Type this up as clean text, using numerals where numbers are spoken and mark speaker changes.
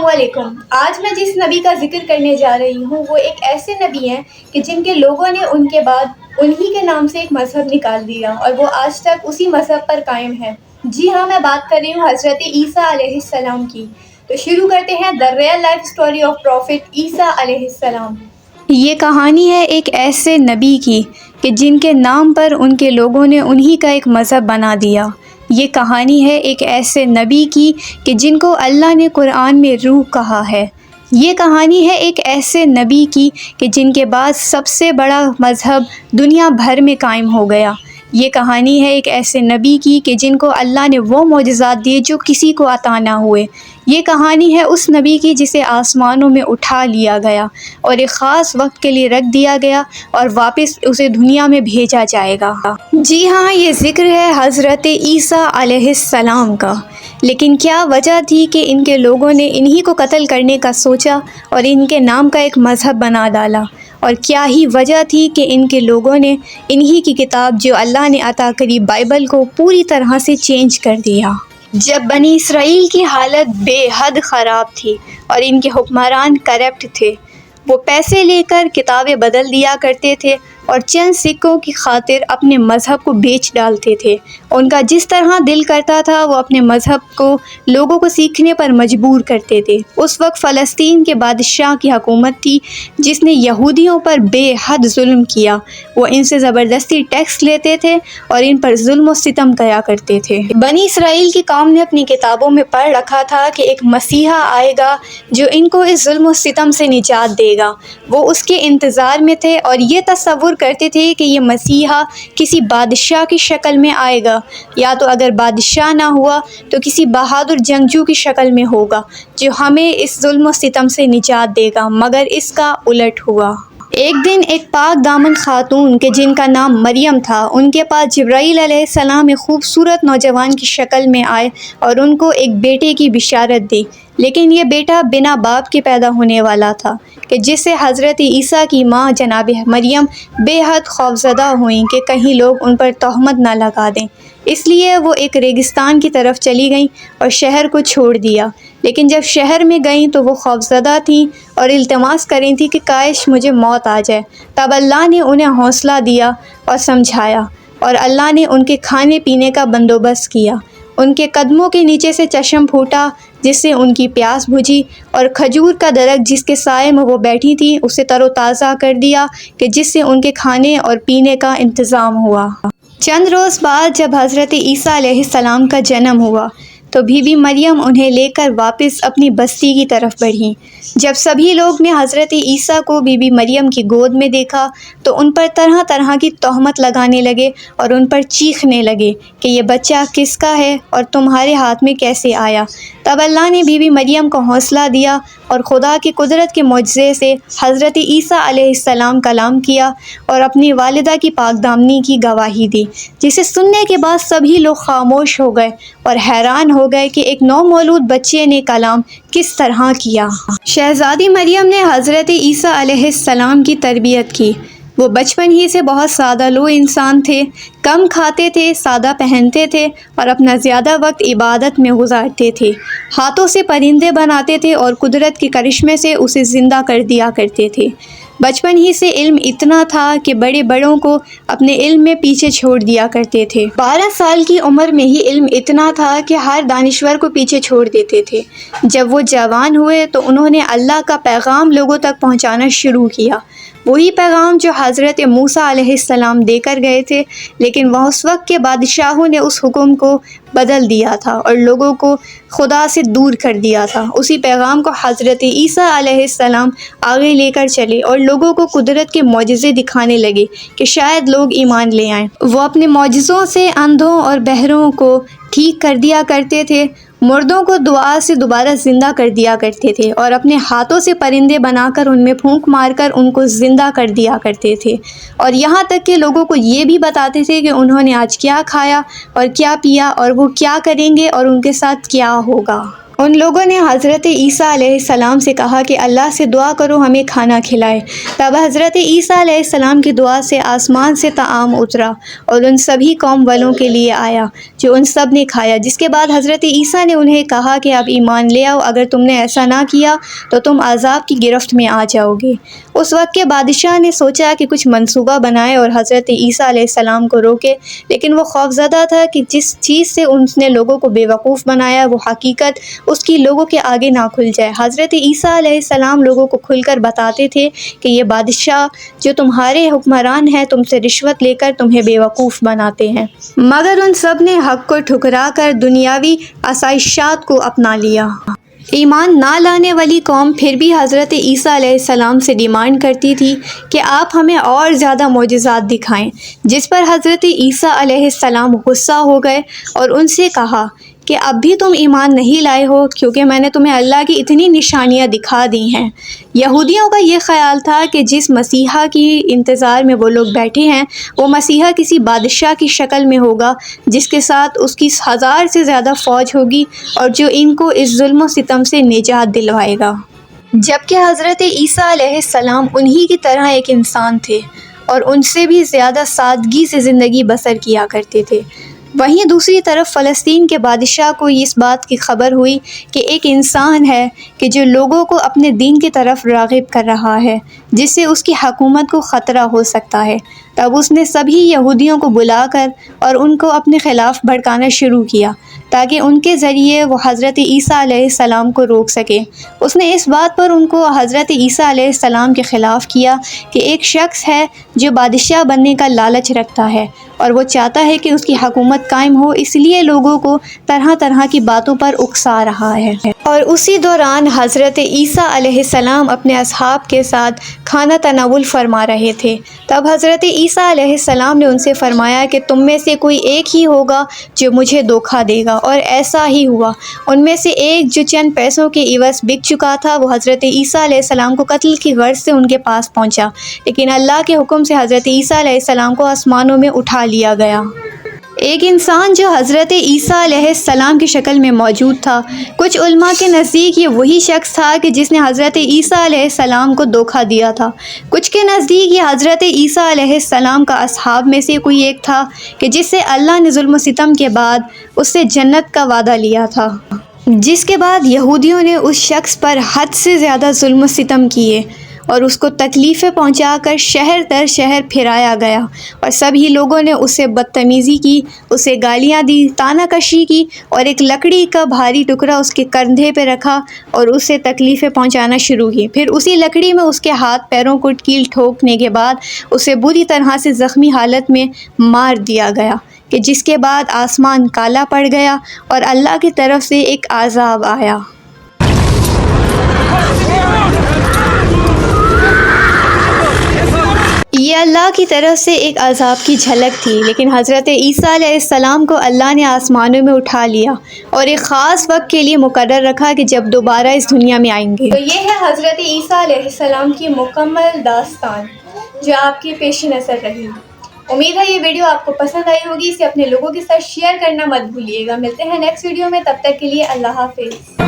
Speaker 1: السلام علیکم۔ آج میں جس نبی کا ذکر کرنے جا رہی ہوں وہ ایک ایسے نبی ہیں کہ جن کے لوگوں نے ان کے بعد انہی کے نام سے ایک مذہب نکال دیا اور وہ آج تک اسی مذہب پر قائم ہے۔ جی ہاں، میں بات کر رہی ہوں حضرت عیسیٰ علیہ السلام کی۔ تو شروع کرتے ہیں the real life story of prophet Isa علیہ السلام۔ یہ کہانی ہے ایک ایسے نبی کی کہ جن کے نام پر ان کے لوگوں نے انہی کا ایک مذہب بنا دیا۔ یہ کہانی ہے ایک ایسے نبی کی کہ جن کو اللہ نے قرآن میں روح کہا ہے۔ یہ کہانی ہے ایک ایسے نبی کی کہ جن کے بعد سب سے بڑا مذہب دنیا بھر میں قائم ہو گیا۔ یہ کہانی ہے ایک ایسے نبی کی کہ جن کو اللہ نے وہ معجزات دیے جو کسی کو عطا نہ ہوئے۔ یہ کہانی ہے اس نبی کی جسے آسمانوں میں اٹھا لیا گیا اور ایک خاص وقت کے لیے رکھ دیا گیا اور واپس اسے دنیا میں بھیجا جائے گا۔ جی ہاں، یہ ذکر ہے حضرت عیسیٰ علیہ السلام کا۔ لیکن کیا وجہ تھی کہ ان کے لوگوں نے انہی کو قتل کرنے کا سوچا اور ان کے نام کا ایک مذہب بنا ڈالا؟ اور کیا ہی وجہ تھی کہ ان کے لوگوں نے انہی کی کتاب جو اللہ نے عطا کری بائبل کو پوری طرح سے چینج کر دیا؟ جب بنی اسرائیل کی حالت بے حد خراب تھی اور ان کے حکمران کرپٹ تھے، وہ پیسے لے کر کتابیں بدل دیا کرتے تھے اور چند سکوں کی خاطر اپنے مذہب کو بیچ ڈالتے تھے۔ ان کا جس طرح دل کرتا تھا وہ اپنے مذہب کو لوگوں کو سیکھنے پر مجبور کرتے تھے۔ اس وقت فلسطین کے بادشاہ کی حکومت تھی جس نے یہودیوں پر بے حد ظلم کیا۔ وہ ان سے زبردستی ٹیکس لیتے تھے اور ان پر ظلم و ستم کیا کرتے تھے۔ بنی اسرائیل کی قوم نے اپنی کتابوں میں پڑھ رکھا تھا کہ ایک مسیحا آئے گا جو ان کو اس ظلم و ستم سے نجات دے گا۔ وہ اس کے انتظار میں تھے اور یہ تصور کرتے تھے کہ یہ مسیحا کسی بادشاہ کی شکل میں آئے گا، یا تو اگر بادشاہ نہ ہوا تو کسی بہادر جنگجو کی شکل میں ہوگا جو ہمیں اس ظلم و ستم سے نجات دے گا، مگر اس کا الٹ ہوا۔ ایک دن ایک پاک دامن خاتون کہ جن کا نام مریم تھا، ان کے پاس جبرائیل علیہ السلام ایک خوبصورت نوجوان کی شکل میں آئے اور ان کو ایک بیٹے کی بشارت دی۔ لیکن یہ بیٹا بنا باپ کے پیدا ہونے والا تھا کہ جس سے حضرت عیسیٰ کی ماں جناب مریم بے حد خوفزدہ ہوئیں کہ کہیں لوگ ان پر تہمت نہ لگا دیں۔ اس لیے وہ ایک ریگستان کی طرف چلی گئیں اور شہر کو چھوڑ دیا۔ لیکن جب شہر میں گئیں تو وہ خوفزدہ تھیں اور التماس کر رہی تھیں کہ کاش مجھے موت آ جائے۔ تب اللہ نے انہیں حوصلہ دیا اور سمجھایا اور اللہ نے ان کے کھانے پینے کا بندوبست کیا۔ ان کے قدموں کے نیچے سے چشم پھوٹا جس سے ان کی پیاس بجھی، اور کھجور کا درخت جس کے سائے میں وہ بیٹھی تھیں اسے تر و تازہ کر دیا کہ جس سے ان کے کھانے اور پینے کا انتظام ہوا۔ چند روز بعد جب حضرت عیسیٰ علیہ السلام کا جنم ہوا تو بی بی مریم انہیں لے کر واپس اپنی بستی کی طرف بڑھیں۔ جب سبھی لوگ نے حضرت عیسیٰ کو بی بی مریم کی گود میں دیکھا تو ان پر طرح طرح کی تہمت لگانے لگے اور ان پر چیخنے لگے کہ یہ بچہ کس کا ہے اور تمہارے ہاتھ میں کیسے آیا؟ تب اللہ نے بی بی مریم کو حوصلہ دیا اور خدا کی قدرت کے معجزے سے حضرت عیسیٰ علیہ السلام کلام کیا اور اپنی والدہ کی پاک دامنی کی گواہی دی، جسے سننے کے بعد سبھی لوگ خاموش ہو گئے اور حیران ہو گئے کہ ایک نومولود بچے نے کلام کس طرح کیا۔ شہزادی مریم نے حضرت عیسیٰ علیہ السلام کی تربیت کی۔ وہ بچپن ہی سے بہت سادہ لو انسان تھے، کم کھاتے تھے، سادہ پہنتے تھے اور اپنا زیادہ وقت عبادت میں گزارتے تھے۔ ہاتھوں سے پرندے بناتے تھے اور قدرت کے کرشمے سے اسے زندہ کر دیا کرتے تھے۔ بچپن ہی سے علم اتنا تھا کہ بڑے بڑوں کو اپنے علم میں پیچھے چھوڑ دیا کرتے تھے۔ 12 سال کی عمر میں ہی علم اتنا تھا کہ ہر دانشور کو پیچھے چھوڑ دیتے تھے۔ جب وہ جوان ہوئے تو انہوں نے اللہ کا پیغام لوگوں تک پہنچانا شروع کیا، وہی پیغام جو حضرت موسیٰ علیہ السلام دے کر گئے تھے، لیکن وہ اس وقت کے بادشاہوں نے اس حکم کو بدل دیا تھا اور لوگوں کو خدا سے دور کر دیا تھا۔ اسی پیغام کو حضرت عیسیٰ علیہ السلام آگے لے کر چلے اور لوگوں کو قدرت کے معجزے دکھانے لگے کہ شاید لوگ ایمان لے آئیں۔ وہ اپنے معجزوں سے اندھوں اور بہروں کو ٹھیک کر دیا کرتے تھے، مردوں کو دعا سے دوبارہ زندہ کر دیا کرتے تھے اور اپنے ہاتھوں سے پرندے بنا کر ان میں پھونک مار کر ان کو زندہ کر دیا کرتے تھے، اور یہاں تک کہ لوگوں کو یہ بھی بتاتے تھے کہ انہوں نے آج کیا کھایا اور کیا پیا اور وہ کیا کریں گے اور ان کے ساتھ کیا ہوگا۔ ان لوگوں نے حضرت عیسیٰ علیہ السلام سے کہا کہ اللہ سے دعا کرو ہمیں کھانا کھلائے۔ تب حضرت عیسیٰ علیہ السلام کی دعا سے آسمان سے طعام اترا اور ان سبھی قوم والوں کے لیے آیا جو ان سب نے کھایا۔ جس کے بعد حضرت عیسیٰ نے انہیں کہا کہ اب ایمان لے آؤ، اگر تم نے ایسا نہ کیا تو تم عذاب کی گرفت میں آ جاؤ گے۔ اس وقت کے بادشاہ نے سوچا کہ کچھ منصوبہ بنائے اور حضرت عیسیٰ علیہ السلام کو روکے، لیکن وہ خوفزدہ تھا کہ جس چیز سے اس نے لوگوں کو بے وقوف بنایا وہ حقیقت اس کی لوگوں کے آگے نہ کھل جائے۔ حضرت عیسیٰ علیہ السلام لوگوں کو کھل کر بتاتے تھے کہ یہ بادشاہ جو تمہارے حکمران ہیں تم سے رشوت لے کر تمہیں بے وقوف بناتے ہیں، مگر ان سب نے حق کو ٹھکرا کر دنیاوی آسائشات کو اپنا لیا۔ ایمان نہ لانے والی قوم پھر بھی حضرت عیسیٰ علیہ السلام سے ڈیمانڈ کرتی تھی کہ آپ ہمیں اور زیادہ معجزات دکھائیں، جس پر حضرت عیسیٰ علیہ السلام غصہ ہو گئے اور ان سے کہا کہ اب بھی تم ایمان نہیں لائے ہو کیونکہ میں نے تمہیں اللہ کی اتنی نشانیاں دکھا دی ہیں۔ یہودیوں کا یہ خیال تھا کہ جس مسیحا کی انتظار میں وہ لوگ بیٹھے ہیں وہ مسیحا کسی بادشاہ کی شکل میں ہوگا جس کے ساتھ اس کی 1000 سے زیادہ فوج ہوگی اور جو ان کو اس ظلم و ستم سے نجات دلوائے گا، جبکہ حضرت عیسیٰ علیہ السلام انہی کی طرح ایک انسان تھے اور ان سے بھی زیادہ سادگی سے زندگی بسر کیا کرتے تھے۔ وہیں دوسری طرف فلسطین کے بادشاہ کو اس بات کی خبر ہوئی کہ ایک انسان ہے کہ جو لوگوں کو اپنے دین کی طرف راغب کر رہا ہے جس سے اس کی حکومت کو خطرہ ہو سکتا ہے۔ تب اس نے سبھی یہودیوں کو بلا کر اور ان کو اپنے خلاف بھڑکانا شروع کیا تاکہ ان کے ذریعے وہ حضرت عیسیٰ علیہ السلام کو روک سکے۔ اس نے اس بات پر ان کو حضرت عیسیٰ علیہ السلام کے خلاف کیا کہ ایک شخص ہے جو بادشاہ بننے کا لالچ رکھتا ہے اور وہ چاہتا ہے کہ اس کی حکومت قائم ہو، اس لیے لوگوں کو طرح طرح کی باتوں پر اکسا رہا ہے۔ اور اسی دوران حضرت عیسیٰ علیہ السلام اپنے اصحاب کے ساتھ کھانا تناول فرما رہے تھے۔ تب حضرت عیسیٰ علیہ السلام نے ان سے فرمایا کہ تم میں سے کوئی ایک ہی ہوگا جو مجھے دھوکہ دے گا، اور ایسا ہی ہوا۔ ان میں سے ایک جو چند پیسوں کے عوض بک چکا تھا وہ حضرت عیسیٰ علیہ السلام کو قتل کی غرض سے ان کے پاس پہنچا، لیکن اللہ کے حکم سے حضرت عیسیٰ علیہ السلام کو آسمانوں میں اٹھا لیا گیا۔ ایک انسان جو حضرت عیسیٰ علیہ السلام کی شکل میں موجود تھا، کچھ علماء کے نزدیک یہ وہی شخص تھا کہ جس نے حضرت عیسیٰ علیہ السلام کو دھوکہ دیا تھا، کچھ کے نزدیک یہ حضرت عیسیٰ علیہ السلام کا اصحاب میں سے کوئی ایک تھا کہ جس سے اللہ نے ظلم و ستم کے بعد اس سے جنت کا وعدہ لیا تھا، جس کے بعد یہودیوں نے اس شخص پر حد سے زیادہ ظلم و ستم کیے اور اس کو تکلیفیں پہنچا کر شہر در شہر پھرایا گیا، اور سبھی لوگوں نے اسے بدتمیزی کی، اسے گالیاں دی، طعنہ کشی کی، اور ایک لکڑی کا بھاری ٹکڑا اس کے کندھے پہ رکھا اور اسے تکلیفیں پہنچانا شروع کی۔ پھر اسی لکڑی میں اس کے ہاتھ پیروں کو کیل ٹھوکنے کے بعد اسے بری طرح سے زخمی حالت میں مار دیا گیا کہ جس کے بعد آسمان کالا پڑ گیا اور اللہ کی طرف سے ایک عذاب آیا۔ یہ اللہ کی طرف سے ایک عذاب کی جھلک تھی، لیکن حضرت عیسیٰ علیہ السلام کو اللہ نے آسمانوں میں اٹھا لیا اور ایک خاص وقت کے لیے مقرر رکھا کہ جب دوبارہ اس دنیا میں آئیں گے۔ تو یہ ہے حضرت عیسیٰ علیہ السلام کی مکمل داستان جو آپ کے پیش نظر رہی۔ امید ہے یہ ویڈیو آپ کو پسند آئی ہوگی، اسے اپنے لوگوں کے ساتھ شیئر کرنا مت بھولیے گا۔ ملتے ہیں نیکسٹ ویڈیو میں، تب تک کے لیے اللہ حافظ۔